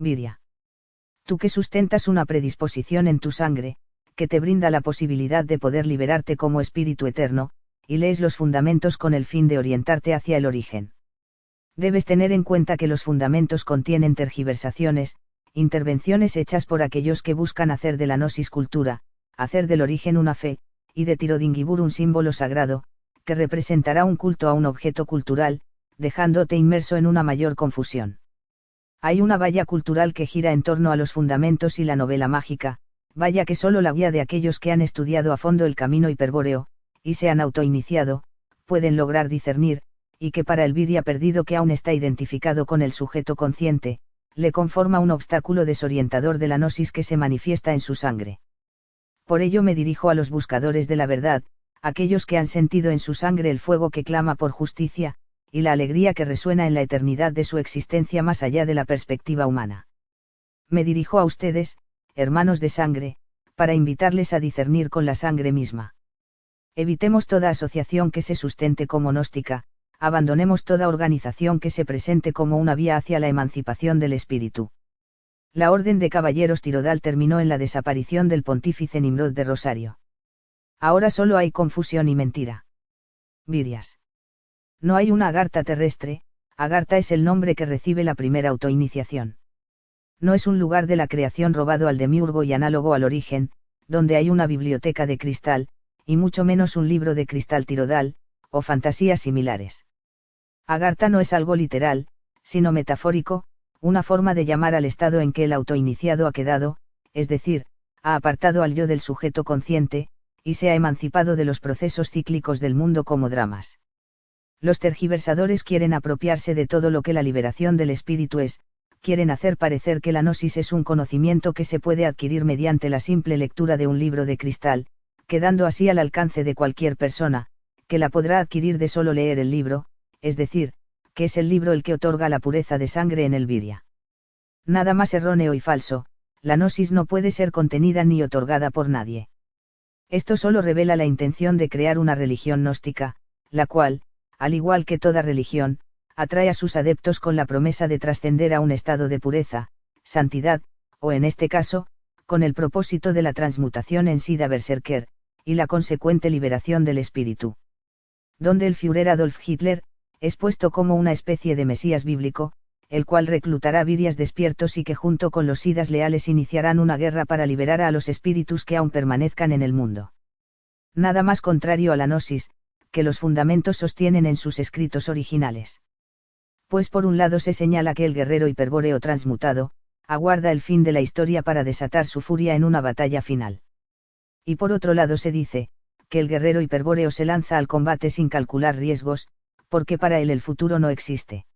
Virya. Tú que sustentas una predisposición en tu sangre, que te brinda la posibilidad de poder liberarte como espíritu eterno, y lees los fundamentos con el fin de orientarte hacia el origen. Debes tener en cuenta que los fundamentos contienen tergiversaciones, intervenciones hechas por aquellos que buscan hacer de la gnosis cultura, hacer del origen una fe, y de Tirodingibur un símbolo sagrado, que representará un culto a un objeto cultural, dejándote inmerso en una mayor confusión. Hay una valla cultural que gira en torno a los fundamentos y la novela mágica, valla que solo la guía de aquellos que han estudiado a fondo el camino hiperbóreo, y se han autoiniciado, pueden lograr discernir, y que para el virya perdido que aún está identificado con el sujeto consciente, le conforma un obstáculo desorientador de la gnosis que se manifiesta en su sangre. Por ello me dirijo a los buscadores de la verdad, aquellos que han sentido en su sangre el fuego que clama por justicia, y la alegría que resuena en la eternidad de su existencia más allá de la perspectiva humana. Me dirijo a ustedes, hermanos de sangre, para invitarles a discernir con la sangre misma. Evitemos toda asociación que se sustente como gnóstica, abandonemos toda organización que se presente como una vía hacia la emancipación del espíritu. La Orden de Caballeros Tirodal terminó en la desaparición del pontífice Nimrod de Rosario. Ahora solo hay confusión y mentira. Viryas. No hay una Agartha terrestre, Agartha es el nombre que recibe la primera autoiniciación. No es un lugar de la creación robado al demiurgo y análogo al origen, donde hay una biblioteca de cristal, y mucho menos un libro de cristal tirodal, o fantasías similares. Agartha no es algo literal, sino metafórico, una forma de llamar al estado en que el autoiniciado ha quedado, es decir, ha apartado al yo del sujeto consciente, y se ha emancipado de los procesos cíclicos del mundo como dramas. Los tergiversadores quieren apropiarse de todo lo que la liberación del espíritu es, quieren hacer parecer que la gnosis es un conocimiento que se puede adquirir mediante la simple lectura de un libro de cristal, quedando así al alcance de cualquier persona, que la podrá adquirir de solo leer el libro, es decir, que es el libro el que otorga la pureza de sangre en el virya. Nada más erróneo y falso, la gnosis no puede ser contenida ni otorgada por nadie. Esto solo revela la intención de crear una religión gnóstica, la cual, al igual que toda religión, atrae a sus adeptos con la promesa de trascender a un estado de pureza, santidad, o en este caso, con el propósito de la transmutación en Sida Berserker, y la consecuente liberación del espíritu. Donde el Führer Adolf Hitler, es puesto como una especie de mesías bíblico, el cual reclutará viryas despiertos y que junto con los sidas leales iniciarán una guerra para liberar a los espíritus que aún permanezcan en el mundo. Nada más contrario a la gnosis, que los fundamentos sostienen en sus escritos originales. Pues por un lado se señala que el guerrero hiperbóreo transmutado, aguarda el fin de la historia para desatar su furia en una batalla final. Y por otro lado se dice, que el guerrero hiperbóreo se lanza al combate sin calcular riesgos, porque para él el futuro no existe.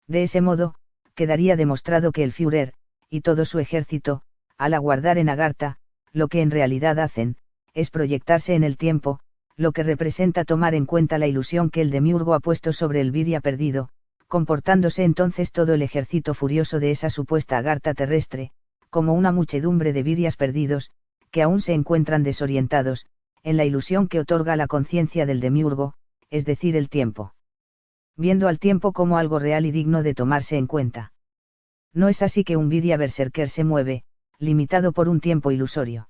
De ese modo, quedaría demostrado que el Führer, y todo su ejército, al aguardar en Agartha, lo que en realidad hacen, es proyectarse en el tiempo, lo que representa tomar en cuenta la ilusión que el demiurgo ha puesto sobre el virya perdido, comportándose entonces todo el ejército furioso de esa supuesta Agartha terrestre, como una muchedumbre de viryas perdidos, que aún se encuentran desorientados, en la ilusión que otorga la conciencia del demiurgo, es decir el tiempo. Viendo al tiempo como algo real y digno de tomarse en cuenta. No es así que un virya berserker se mueve, limitado por un tiempo ilusorio.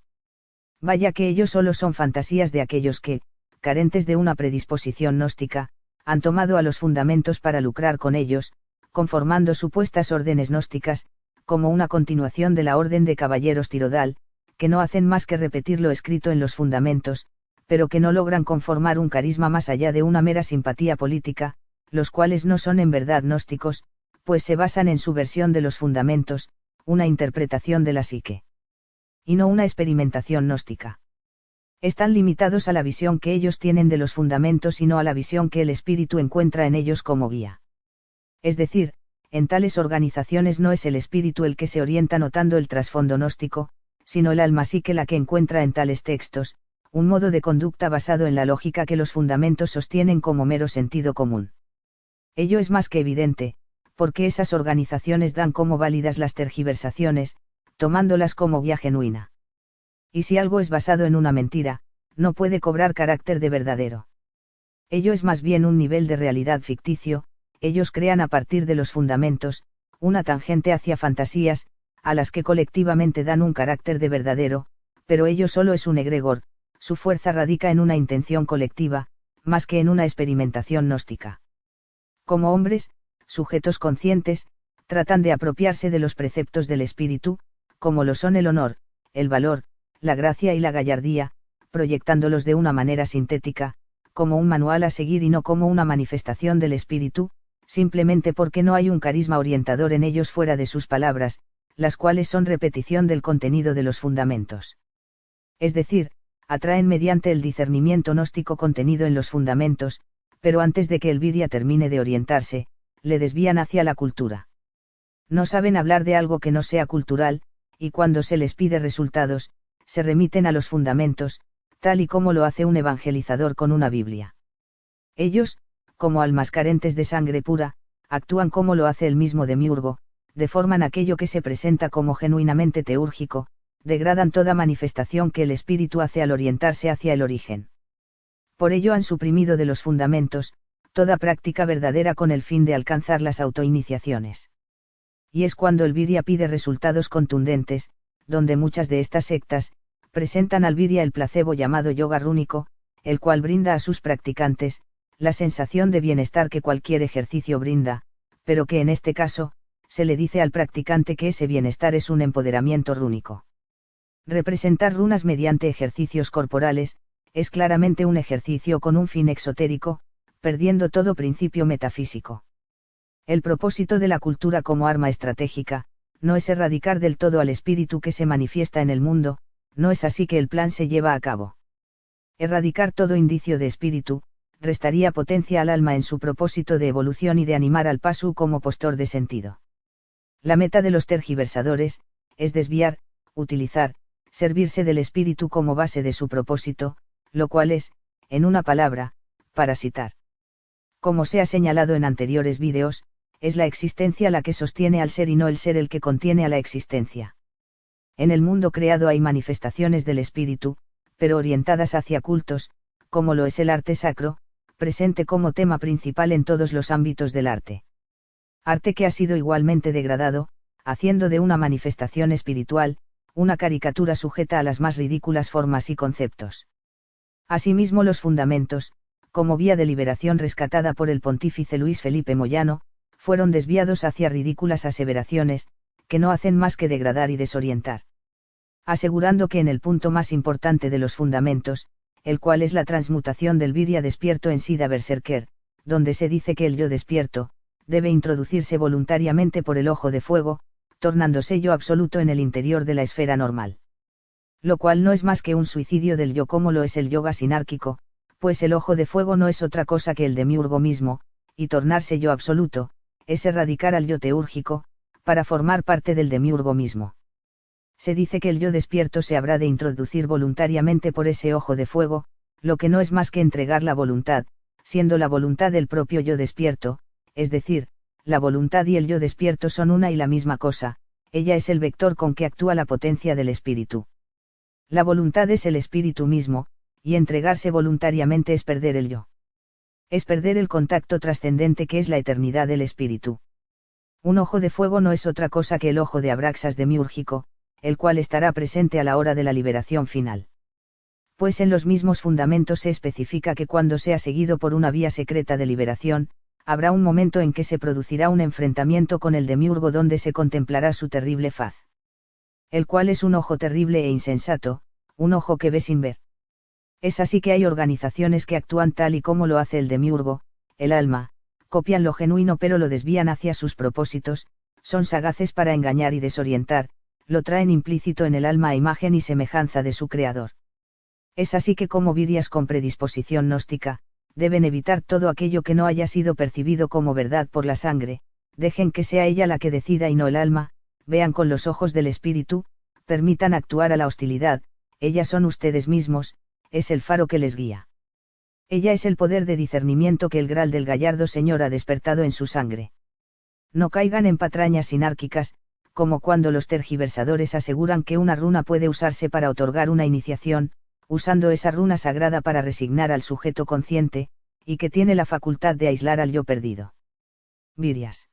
Vaya que ellos solo son fantasías de aquellos que, carentes de una predisposición gnóstica, han tomado a los fundamentos para lucrar con ellos, conformando supuestas órdenes gnósticas, como una continuación de la Orden de Caballeros Tirodal, que no hacen más que repetir lo escrito en los fundamentos, pero que no logran conformar un carisma más allá de una mera simpatía política, los cuales no son en verdad gnósticos, pues se basan en su versión de los fundamentos, una interpretación de la psique. Y no una experimentación gnóstica. Están limitados a la visión que ellos tienen de los fundamentos y no a la visión que el espíritu encuentra en ellos como guía. Es decir, en tales organizaciones no es el espíritu el que se orienta notando el trasfondo gnóstico, sino el alma psique la que encuentra en tales textos, un modo de conducta basado en la lógica que los fundamentos sostienen como mero sentido común. Ello es más que evidente, porque esas organizaciones dan como válidas las tergiversaciones, tomándolas como guía genuina. Y si algo es basado en una mentira, no puede cobrar carácter de verdadero. Ello es más bien un nivel de realidad ficticio, ellos crean a partir de los fundamentos, una tangente hacia fantasías, a las que colectivamente dan un carácter de verdadero, pero ello solo es un egregor, su fuerza radica en una intención colectiva, más que en una experimentación gnóstica. Como hombres, sujetos conscientes, tratan de apropiarse de los preceptos del espíritu, como lo son el honor, el valor, la gracia y la gallardía, proyectándolos de una manera sintética, como un manual a seguir y no como una manifestación del espíritu, simplemente porque no hay un carisma orientador en ellos fuera de sus palabras, las cuales son repetición del contenido de los fundamentos. Es decir, atraen mediante el discernimiento gnóstico contenido en los fundamentos, pero antes de que el viria termine de orientarse, le desvían hacia la cultura. No saben hablar de algo que no sea cultural, y cuando se les pide resultados, se remiten a los fundamentos, tal y como lo hace un evangelizador con una Biblia. Ellos, como almas carentes de sangre pura, actúan como lo hace el mismo Demiurgo, deforman aquello que se presenta como genuinamente teúrgico, degradan toda manifestación que el espíritu hace al orientarse hacia el origen. Por ello han suprimido de los fundamentos, toda práctica verdadera con el fin de alcanzar las autoiniciaciones. Y es cuando el viria pide resultados contundentes, donde muchas de estas sectas, presentan al viria el placebo llamado yoga rúnico, el cual brinda a sus practicantes, la sensación de bienestar que cualquier ejercicio brinda, pero que en este caso, se le dice al practicante que ese bienestar es un empoderamiento rúnico. Representar runas mediante ejercicios corporales, es claramente un ejercicio con un fin exotérico, perdiendo todo principio metafísico. El propósito de la cultura como arma estratégica, no es erradicar del todo al espíritu que se manifiesta en el mundo, no es así que el plan se lleva a cabo. Erradicar todo indicio de espíritu, restaría potencia al alma en su propósito de evolución y de animar al paso como postor de sentido. La meta de los tergiversadores, es desviar, utilizar, servirse del espíritu como base de su propósito, lo cual es, en una palabra, parasitar. Como se ha señalado en anteriores vídeos, es la existencia la que sostiene al ser y no el ser el que contiene a la existencia. En el mundo creado hay manifestaciones del espíritu, pero orientadas hacia cultos, como lo es el arte sacro, presente como tema principal en todos los ámbitos del arte. Arte que ha sido igualmente degradado, haciendo de una manifestación espiritual, una caricatura sujeta a las más ridículas formas y conceptos. Asimismo los fundamentos, como vía de liberación rescatada por el pontífice Luis Felipe Moyano, fueron desviados hacia ridículas aseveraciones, que no hacen más que degradar y desorientar. Asegurando que en el punto más importante de los fundamentos, el cual es la transmutación del viria despierto en sida berserker, donde se dice que el yo despierto, debe introducirse voluntariamente por el ojo de fuego, tornándose yo absoluto en el interior de la esfera normal. Lo cual no es más que un suicidio del yo como lo es el yoga sinárquico, pues el ojo de fuego no es otra cosa que el demiurgo mismo, y tornarse yo absoluto, es erradicar al yo teúrgico, para formar parte del demiurgo mismo. Se dice que el yo despierto se habrá de introducir voluntariamente por ese ojo de fuego, lo que no es más que entregar la voluntad, siendo la voluntad del propio yo despierto, es decir, la voluntad y el yo despierto son una y la misma cosa, ella es el vector con que actúa la potencia del espíritu. La voluntad es el espíritu mismo, y entregarse voluntariamente es perder el yo. Es perder el contacto trascendente que es la eternidad del espíritu. Un ojo de fuego no es otra cosa que el ojo de Abraxas demiúrgico, el cual estará presente a la hora de la liberación final. Pues en los mismos fundamentos se especifica que cuando sea seguido por una vía secreta de liberación, habrá un momento en que se producirá un enfrentamiento con el demiurgo donde se contemplará su terrible faz. El cual es un ojo terrible e insensato, un ojo que ve sin ver. Es así que hay organizaciones que actúan tal y como lo hace el demiurgo, el alma, copian lo genuino pero lo desvían hacia sus propósitos, son sagaces para engañar y desorientar, lo traen implícito en el alma a imagen y semejanza de su creador. Es así que como virias con predisposición gnóstica, deben evitar todo aquello que no haya sido percibido como verdad por la sangre, dejen que sea ella la que decida y no el alma, vean con los ojos del espíritu, permitan actuar a la hostilidad, ellas son ustedes mismos, es el faro que les guía. Ella es el poder de discernimiento que el Graal del gallardo Señor ha despertado en su sangre. No caigan en patrañas sinárquicas, como cuando los tergiversadores aseguran que una runa puede usarse para otorgar una iniciación, usando esa runa sagrada para resignar al sujeto consciente, y que tiene la facultad de aislar al yo perdido. Virias.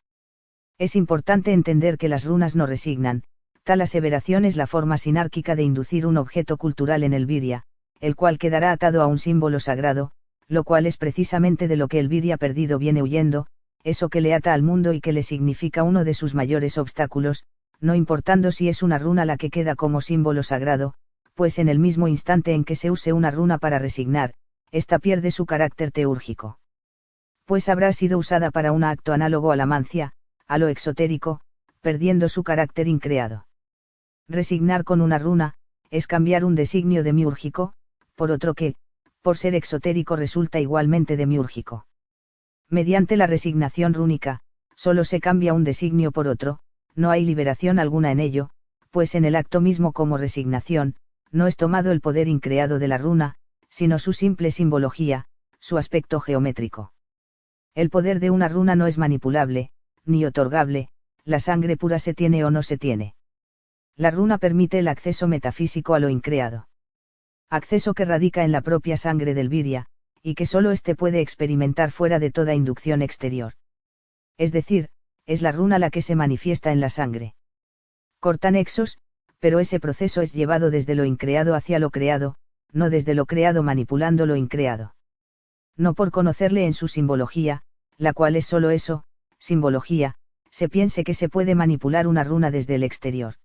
Es importante entender que las runas no resignan. Tal aseveración es la forma sinárquica de inducir un objeto cultural en el Virya, el cual quedará atado a un símbolo sagrado, lo cual es precisamente de lo que el Virya perdido viene huyendo, eso que le ata al mundo y que le significa uno de sus mayores obstáculos, no importando si es una runa la que queda como símbolo sagrado, pues en el mismo instante en que se use una runa para resignar, ésta pierde su carácter teúrgico. Pues habrá sido usada para un acto análogo a la mancia, a lo exotérico, perdiendo su carácter increado. Resignar con una runa, es cambiar un designio demiúrgico, por otro que, por ser exotérico resulta igualmente demiúrgico. Mediante la resignación rúnica, solo se cambia un designio por otro, no hay liberación alguna en ello, pues en el acto mismo como resignación, no es tomado el poder increado de la runa, sino su simple simbología, su aspecto geométrico. El poder de una runa no es manipulable, ni otorgable, la sangre pura se tiene o no se tiene. La runa permite el acceso metafísico a lo increado. Acceso que radica en la propia sangre del Virya, y que solo éste puede experimentar fuera de toda inducción exterior. Es decir, es la runa la que se manifiesta en la sangre. Corta nexos, pero ese proceso es llevado desde lo increado hacia lo creado, no desde lo creado manipulando lo increado. No por conocerle en su simbología, la cual es solo eso, simbología, se piense que se puede manipular una runa desde el exterior.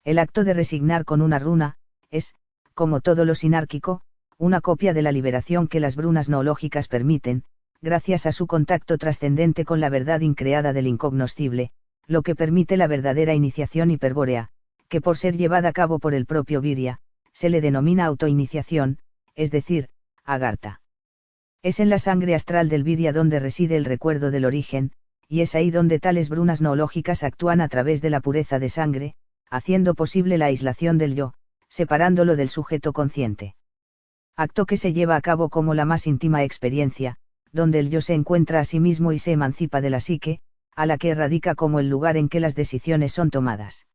El acto de resignar con una runa, es, como todo lo sinárquico, una copia de la liberación que las brunas noológicas permiten, gracias a su contacto trascendente con la verdad increada del incognoscible, lo que permite la verdadera iniciación hiperbórea, que por ser llevada a cabo por el propio Virya, se le denomina autoiniciación, es decir, agartha. Es en la sangre astral del Virya donde reside el recuerdo del origen, y es ahí donde tales brunas noológicas actúan a través de la pureza de sangre, haciendo posible la aislación del yo, separándolo del sujeto consciente. Acto que se lleva a cabo como la más íntima experiencia, donde el yo se encuentra a sí mismo y se emancipa de la psique, a la que radica como el lugar en que las decisiones son tomadas.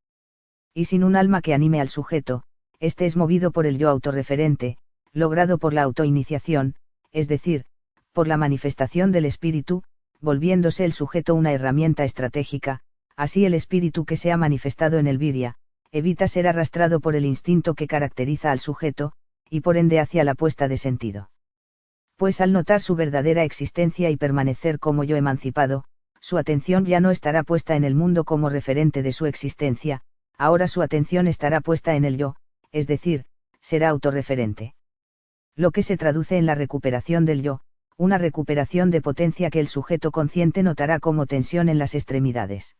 Y sin un alma que anime al sujeto, este es movido por el yo autorreferente, logrado por la autoiniciación, es decir, por la manifestación del espíritu, volviéndose el sujeto una herramienta estratégica. Así el espíritu que se ha manifestado en el Virya, evita ser arrastrado por el instinto que caracteriza al sujeto, y por ende hacia la puesta de sentido. Pues al notar su verdadera existencia y permanecer como yo emancipado, su atención ya no estará puesta en el mundo como referente de su existencia, ahora su atención estará puesta en el yo, es decir, será autorreferente. Lo que se traduce en la recuperación del yo, una recuperación de potencia que el sujeto consciente notará como tensión en las extremidades.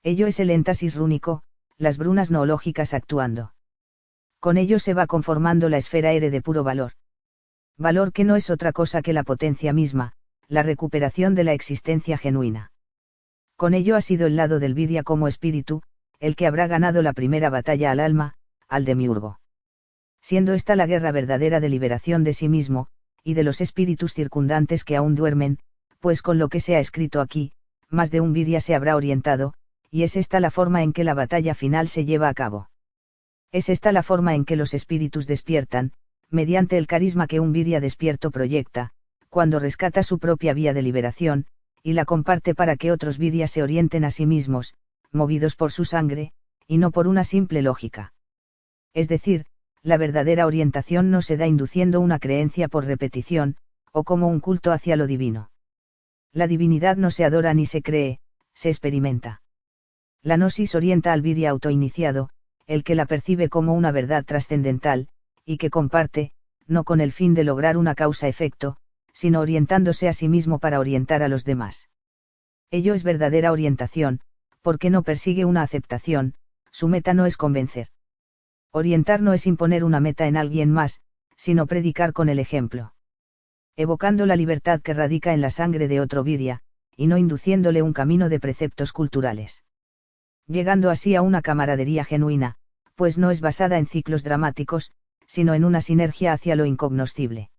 Ello es el énfasis rúnico, las brunas noológicas actuando. Con ello se va conformando la esfera ere de puro valor. Valor que no es otra cosa que la potencia misma, la recuperación de la existencia genuina. Con ello ha sido el lado del Virya como espíritu, el que habrá ganado la primera batalla al alma, al demiurgo. Siendo esta la guerra verdadera de liberación de sí mismo, y de los espíritus circundantes que aún duermen, pues con lo que se ha escrito aquí, más de un Virya se habrá orientado, y es esta la forma en que la batalla final se lleva a cabo. Es esta la forma en que los espíritus despiertan, mediante el carisma que un Virya despierto proyecta, cuando rescata su propia vía de liberación, y la comparte para que otros Viryas se orienten a sí mismos, movidos por su sangre, y no por una simple lógica. Es decir, la verdadera orientación no se da induciendo una creencia por repetición, o como un culto hacia lo divino. La divinidad no se adora ni se cree, se experimenta. La gnosis orienta al Virya autoiniciado, el que la percibe como una verdad trascendental, y que comparte, no con el fin de lograr una causa-efecto, sino orientándose a sí mismo para orientar a los demás. Ello es verdadera orientación, porque no persigue una aceptación, su meta no es convencer. Orientar no es imponer una meta en alguien más, sino predicar con el ejemplo. Evocando la libertad que radica en la sangre de otro Virya, y no induciéndole un camino de preceptos culturales. Llegando así a una camaradería genuina, pues no es basada en ciclos dramáticos, sino en una sinergia hacia lo incognoscible.